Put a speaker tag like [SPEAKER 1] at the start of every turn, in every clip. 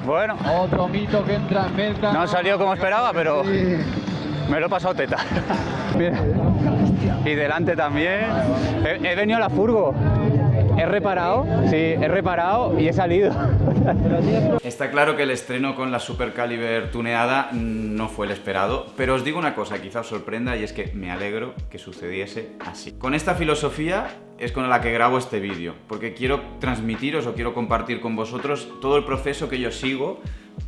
[SPEAKER 1] Bueno,
[SPEAKER 2] Otro mito que entra en meta.
[SPEAKER 1] no salió como esperaba, pero me lo he pasado teta. Mira. Y delante también. He venido a la furgo. He reparado, sí, he reparado y he salido. Está claro que el estreno con la Super Caliber tuneada no fue el esperado, pero os digo una cosa, quizá os sorprenda, y es que me alegro que sucediese así. Con esta filosofía es con la que grabo este vídeo, porque quiero transmitiros o quiero compartir con vosotros todo el proceso que yo sigo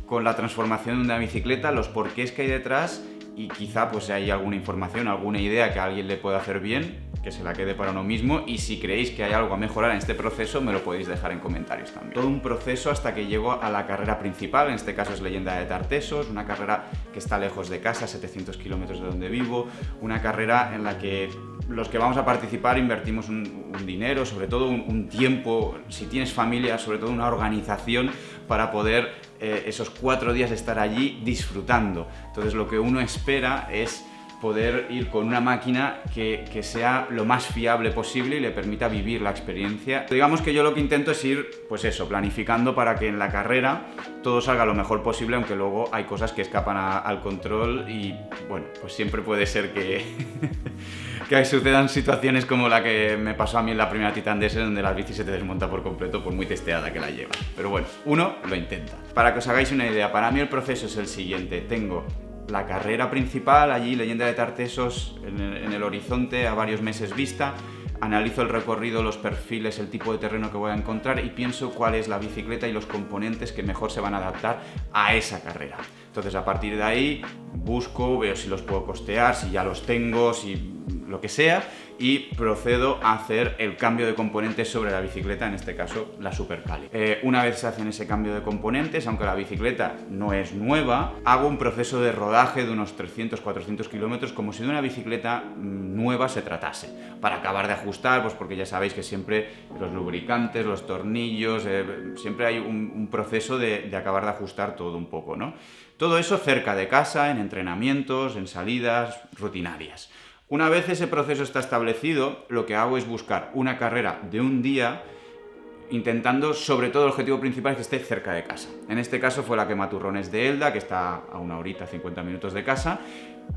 [SPEAKER 1] con la transformación de una bicicleta, los porqués que hay detrás, y quizá pues si hay alguna información, alguna idea que a alguien le pueda hacer bien, que se la quede para uno mismo, y si creéis que hay algo a mejorar en este proceso, me lo podéis dejar en comentarios también. Todo un proceso hasta que llego a la carrera principal, en este caso es Leyenda de Tartesos, una carrera que está lejos de casa, 700 kilómetros de donde vivo, una carrera en la que los que vamos a participar invertimos un dinero, sobre todo un tiempo, si tienes familia, sobre todo una organización para poder esos 4 días estar allí disfrutando. Entonces lo que uno espera es poder ir con una máquina que sea lo más fiable posible y le permita vivir la experiencia. Digamos que yo lo que intento es ir, pues eso, planificando para que en la carrera todo salga lo mejor posible, aunque luego hay cosas que escapan al control y, bueno, pues siempre puede ser que que sucedan situaciones como la que me pasó a mí en la primera Titan Desert, donde la bici se te desmonta por completo por muy testeada que la lleva. Pero bueno, uno lo intenta. Para que os hagáis una idea, para mí el proceso es el siguiente. Tengo la carrera principal, allí Leyenda de Tartesos, en el horizonte a varios meses vista, analizo el recorrido, los perfiles, el tipo de terreno que voy a encontrar y pienso cuál es la bicicleta y los componentes que mejor se van a adaptar a esa carrera. Entonces a partir de ahí busco, veo si los puedo costear, si ya los tengo, si lo que sea, y procedo a hacer el cambio de componentes sobre la bicicleta, en este caso la Super Cali. Una vez se hacen ese cambio de componentes, aunque la bicicleta no es nueva, hago un proceso de rodaje de unos 300-400 kilómetros como si de una bicicleta nueva se tratase, para acabar de ajustar, pues porque ya sabéis que siempre los lubricantes, los tornillos, siempre hay un proceso de acabar de ajustar todo un poco, ¿no? Todo eso cerca de casa, en entrenamientos, en salidas rutinarias. Una vez ese proceso está establecido, lo que hago es buscar una carrera de un día, intentando, sobre todo el objetivo principal es que esté cerca de casa. En este caso fue la Quematurrones de Elda, que está a 1 horita, 50 minutos de casa,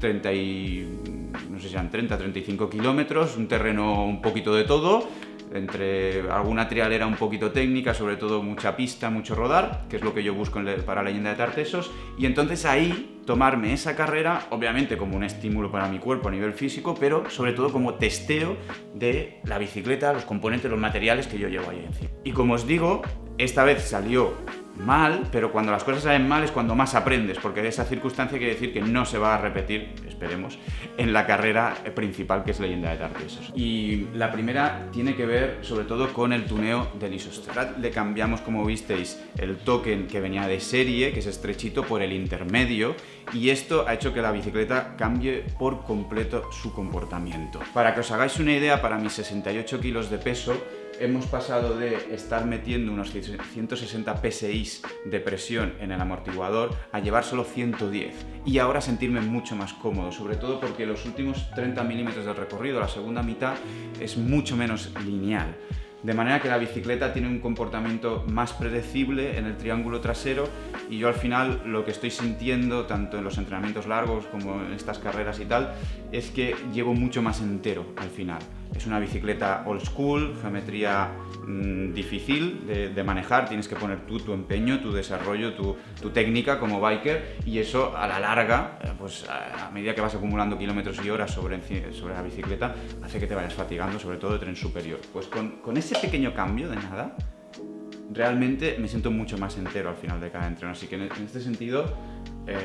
[SPEAKER 1] 30-35 kilómetros, un terreno un poquito de todo, entre alguna trialera un poquito técnica, sobre todo mucha pista, mucho rodar, que es lo que yo busco para Leyenda de Tartesos, y entonces ahí tomarme esa carrera, obviamente como un estímulo para mi cuerpo a nivel físico, pero sobre todo como testeo de la bicicleta, los componentes, los materiales que yo llevo ahí encima. Y como os digo, esta vez salió mal, pero cuando las cosas salen mal es cuando más aprendes, porque de esa circunstancia quiere decir que no se va a repetir, esperemos, en la carrera principal que es Leyenda de Tartesos. Y la primera tiene que ver sobre todo con el tuneo del Isoster. Le cambiamos, como visteis, el token que venía de serie, que es estrechito, por el intermedio, y esto ha hecho que la bicicleta cambie por completo su comportamiento. Para que os hagáis una idea, para mis 68 kilos de peso, hemos pasado de estar metiendo unos 160 psi de presión en el amortiguador a llevar solo 110 y ahora sentirme mucho más cómodo, sobre todo porque los últimos 30 milímetros del recorrido, la segunda mitad, es mucho menos lineal. De manera que la bicicleta tiene un comportamiento más predecible en el triángulo trasero y yo al final lo que estoy sintiendo, tanto en los entrenamientos largos como en estas carreras y tal, es que llego mucho más entero al final. Es una bicicleta old school, geometría difícil de manejar, tienes que poner tú tu empeño, tu desarrollo, tu técnica como biker, y eso a la larga, pues a medida que vas acumulando kilómetros y horas sobre la bicicleta, hace que te vayas fatigando, sobre todo de tren superior. Pues con ese pequeño cambio de nada, realmente me siento mucho más entero al final de cada entreno, así que en este sentido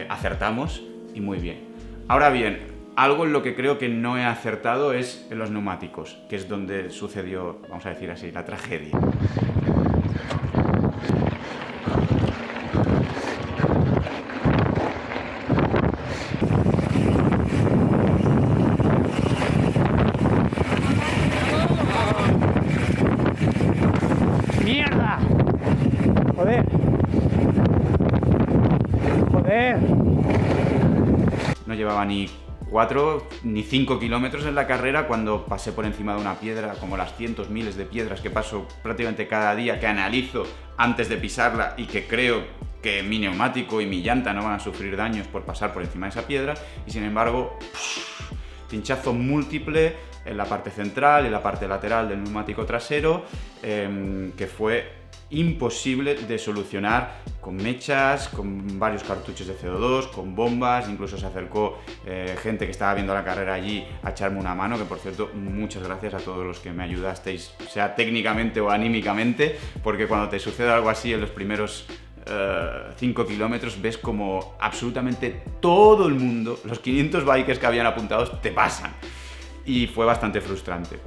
[SPEAKER 1] acertamos y muy bien. Ahora bien, algo en lo que creo que no he acertado es en los neumáticos, que es donde sucedió, vamos a decir así, la tragedia.
[SPEAKER 3] ¡Mierda! ¡Joder! ¡Joder!
[SPEAKER 1] No llevaba ni 4 ni 5 kilómetros en la carrera cuando pasé por encima de una piedra, como las cientos, miles de piedras que paso prácticamente cada día, que analizo antes de pisarla y que creo que mi neumático y mi llanta no van a sufrir daños por pasar por encima de esa piedra, y sin embargo, pinchazo múltiple en la parte central y la parte lateral del neumático trasero, que fue imposible de solucionar con mechas, con varios cartuchos de CO2, con bombas. Incluso se acercó gente que estaba viendo la carrera allí a echarme una mano, que por cierto, muchas gracias a todos los que me ayudasteis, sea técnicamente o anímicamente, porque cuando te sucede algo así en los primeros 5 kilómetros ves como absolutamente todo el mundo, los 500 bikers que habían apuntados, te pasan, y fue bastante frustrante.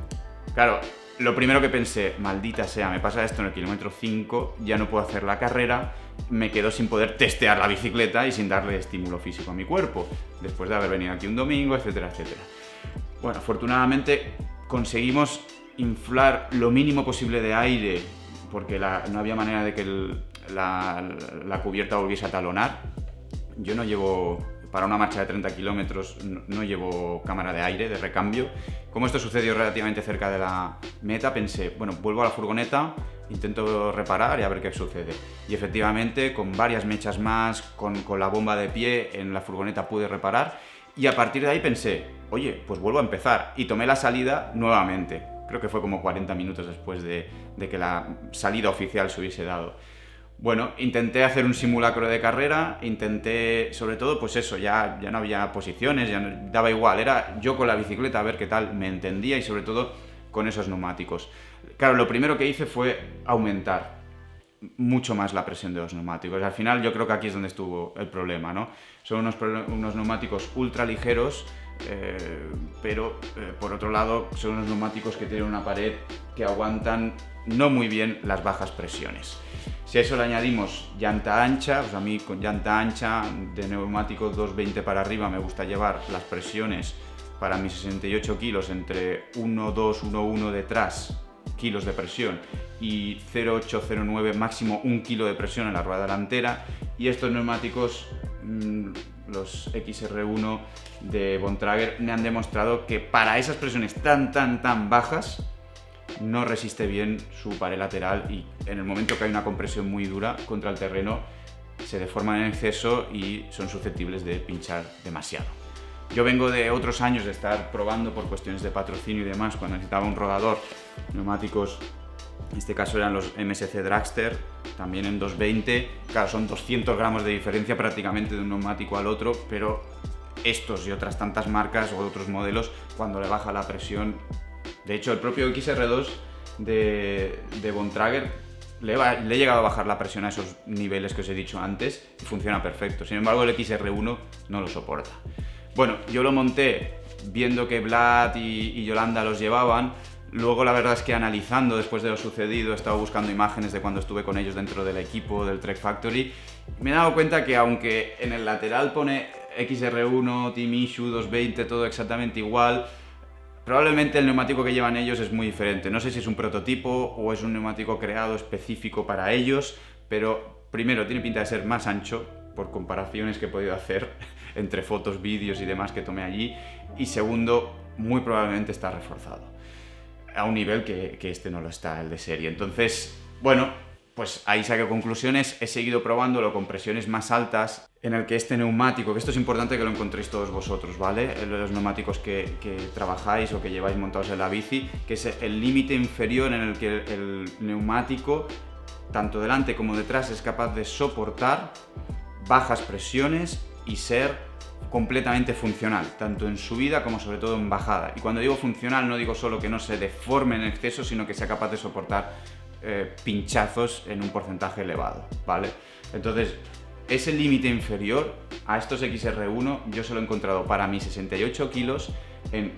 [SPEAKER 1] Claro, lo primero que pensé, maldita sea, me pasa esto en el kilómetro 5, ya no puedo hacer la carrera, me quedo sin poder testear la bicicleta y sin darle estímulo físico a mi cuerpo, después de haber venido aquí un domingo, etcétera, etcétera. Bueno, afortunadamente conseguimos inflar lo mínimo posible de aire, porque no había manera de que la cubierta volviese a talonar. Yo no llevo, para una marcha de 30 kilómetros, no llevo cámara de aire, de recambio. Como esto sucedió relativamente cerca de la meta, pensé, bueno, vuelvo a la furgoneta, intento reparar y a ver qué sucede. Y efectivamente, con varias mechas más, con la bomba de pie en la furgoneta pude reparar. Y a partir de ahí pensé, oye, pues vuelvo a empezar. Y tomé la salida nuevamente. Creo que fue como 40 minutos después de que la salida oficial se hubiese dado. Bueno, intenté hacer un simulacro de carrera, intenté, sobre todo, pues eso, ya no había posiciones, ya no, daba igual, era yo con la bicicleta a ver qué tal me entendía, y sobre todo con esos neumáticos. Claro, lo primero que hice fue aumentar mucho más la presión de los neumáticos. Al final yo creo que aquí es donde estuvo el problema, ¿no? Son unos neumáticos ultra ligeros, pero por otro lado son unos neumáticos que tienen una pared que aguantan no muy bien las bajas presiones. Si a eso le añadimos llanta ancha, pues a mí con llanta ancha de neumático 220 para arriba me gusta llevar las presiones para mis 68 kilos entre 1,2, 1,1 detrás kilos de presión y 0,8, 0,9 máximo 1 kilo de presión en la rueda delantera. Y estos neumáticos, los XR1 de Bontrager, me han demostrado que para esas presiones tan bajas no resiste bien su pared lateral, y en el momento que hay una compresión muy dura contra el terreno se deforman en exceso y son susceptibles de pinchar demasiado. Yo vengo de otros años de estar probando por cuestiones de patrocinio y demás, cuando necesitaba un rodador, neumáticos, en este caso eran los MSC Dragster, también en 220, claro, son 200 gramos de diferencia prácticamente de un neumático al otro, pero estos y otras tantas marcas o otros modelos, cuando le baja la presión, de hecho el propio XR2 de Bontrager le he llegado a bajar la presión a esos niveles que os he dicho antes y funciona perfecto. Sin embargo, el XR1 no lo soporta. Bueno, yo lo monté viendo que Vlad y Yolanda los llevaban. Luego la verdad es que analizando después de lo sucedido, he estado buscando imágenes de cuando estuve con ellos dentro del equipo del Trek Factory. Me he dado cuenta que aunque en el lateral pone XR1, Team Issue, 220, todo exactamente igual, probablemente el neumático que llevan ellos es muy diferente. No sé si es un prototipo o es un neumático creado específico para ellos, pero primero tiene pinta de ser más ancho por comparaciones que he podido hacer entre fotos, vídeos y demás que tomé allí, y segundo, muy probablemente está reforzado a un nivel que este no lo está, el de serie. Entonces, bueno, pues ahí saqué conclusiones. He seguido probándolo con presiones más altas, en el que este neumático, que esto es importante que lo encontréis todos vosotros, ¿vale? Los neumáticos que trabajáis o que lleváis montados en la bici, que es el límite inferior en el que el neumático, tanto delante como detrás, es capaz de soportar bajas presiones y ser completamente funcional, tanto en subida como sobre todo en bajada. Y cuando digo funcional no digo solo que no se deforme en exceso, sino que sea capaz de soportar pinchazos en un porcentaje elevado, ¿vale? Entonces, ese límite inferior a estos XR1 yo se lo he encontrado para mis 68 kilos en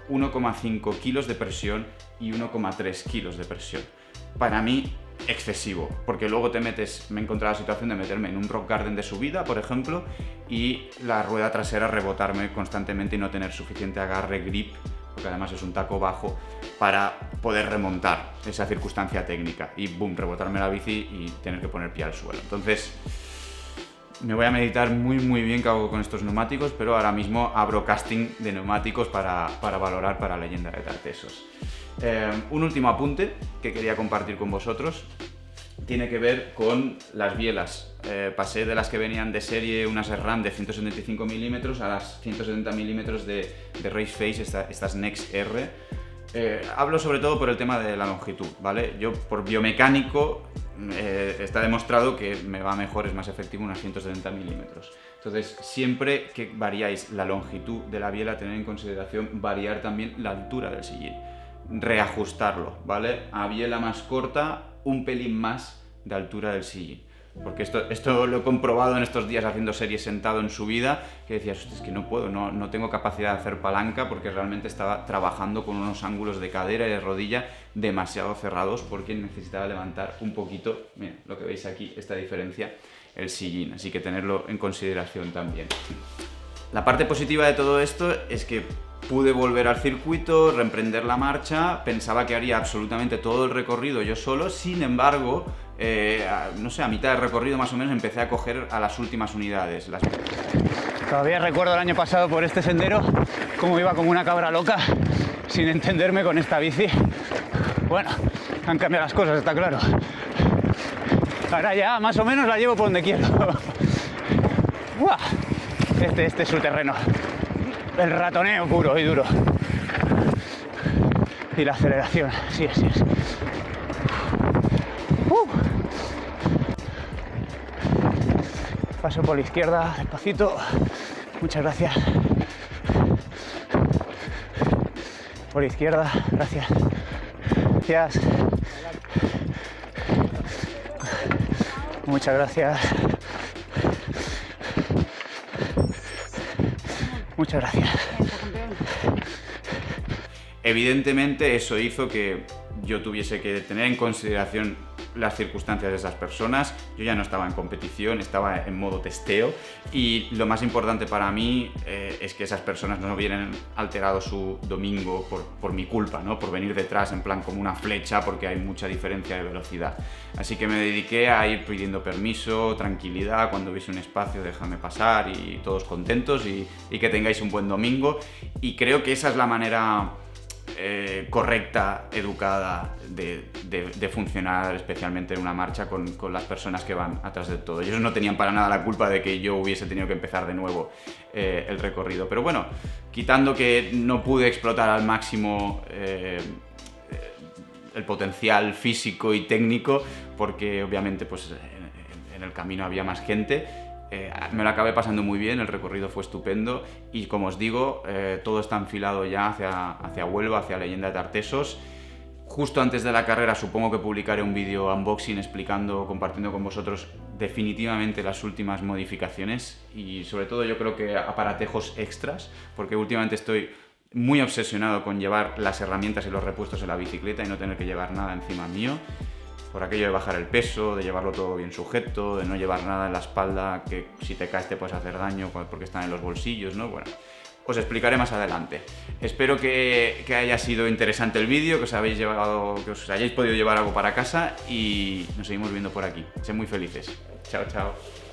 [SPEAKER 1] 1,5 kilos de presión y 1,3 kilos de presión. Para mí, excesivo, porque luego me he encontrado la situación de meterme en un rock garden de subida, por ejemplo, y la rueda trasera rebotarme constantemente y no tener suficiente agarre, grip, porque además es un taco bajo, para poder remontar esa circunstancia técnica y boom, rebotarme la bici y tener que poner pie al suelo. Entonces, me voy a meditar muy bien qué hago con estos neumáticos, pero ahora mismo abro casting de neumáticos para valorar para Leyenda de Tartessos. Un último apunte que quería compartir con vosotros tiene que ver con las bielas. pasé de las que venían de serie, unas SRAM de 175 mm a las 170 mm de Raceface, estas Nex R. Hablo sobre todo por el tema de la longitud, ¿vale? Yo por biomecánico está demostrado que me va mejor, es más efectivo unas 170 mm. Entonces, siempre que variáis la longitud de la biela, tener en consideración variar también la altura del sillín, reajustarlo, ¿vale? A biela más corta, un pelín más de altura del sillín. Porque esto lo he comprobado en estos días haciendo series sentado en subida, que decías, es que no puedo, no tengo capacidad de hacer palanca porque realmente estaba trabajando con unos ángulos de cadera y de rodilla demasiado cerrados porque necesitaba levantar un poquito, mira, lo que veis aquí, esta diferencia, el sillín, así que tenerlo en consideración también. La parte positiva de todo esto es que pude volver al circuito, reemprender la marcha, pensaba que haría absolutamente todo el recorrido yo solo, sin embargo, no sé, a mitad del recorrido más o menos empecé a coger a las últimas unidades.
[SPEAKER 3] Todavía recuerdo el año pasado por este sendero cómo iba como una cabra loca, sin entenderme con esta bici. Bueno, han cambiado las cosas, está claro. Ahora ya más o menos la llevo por donde quiero. ¡Buah! Este es su terreno. El ratoneo puro y duro. Y la aceleración, sí es. Paso por la izquierda, despacito. Muchas gracias. Por la izquierda, gracias. Gracias. Muchas gracias. Muchas gracias.
[SPEAKER 1] Evidentemente eso hizo que yo tuviese que tener en consideración las circunstancias de esas personas. Yo ya no estaba en competición, estaba en modo testeo y lo más importante para mí es que esas personas no hubieran alterado su domingo por mi culpa, ¿no? Por venir detrás en plan como una flecha porque hay mucha diferencia de velocidad. Así que me dediqué a ir pidiendo permiso, tranquilidad, cuando hubiese un espacio déjame pasar y todos contentos y que tengáis un buen domingo, y creo que esa es la manera correcta, educada de funcionar, especialmente en una marcha con las personas que van atrás de todo. Ellos no tenían para nada la culpa de que yo hubiese tenido que empezar de nuevo el recorrido, pero bueno, quitando que no pude explotar al máximo el potencial físico y técnico, porque obviamente pues en el camino había más gente. Me lo acabé pasando muy bien, el recorrido fue estupendo y como os digo, todo está enfilado ya hacia Huelva, hacia Leyenda de Tartesos. Justo antes de la carrera supongo que publicaré un vídeo unboxing explicando, compartiendo con vosotros definitivamente las últimas modificaciones y sobre todo yo creo que aparatejos extras, porque últimamente estoy muy obsesionado con llevar las herramientas y los repuestos en la bicicleta y no tener que llevar nada encima mío. Por aquello de bajar el peso, de llevarlo todo bien sujeto, de no llevar nada en la espalda, que si te caes te puedes hacer daño porque están en los bolsillos, ¿no? Bueno, os explicaré más adelante. Espero que haya sido interesante el vídeo, que os hayáis podido llevar algo para casa y nos seguimos viendo por aquí. Sed muy felices. Chao, chao.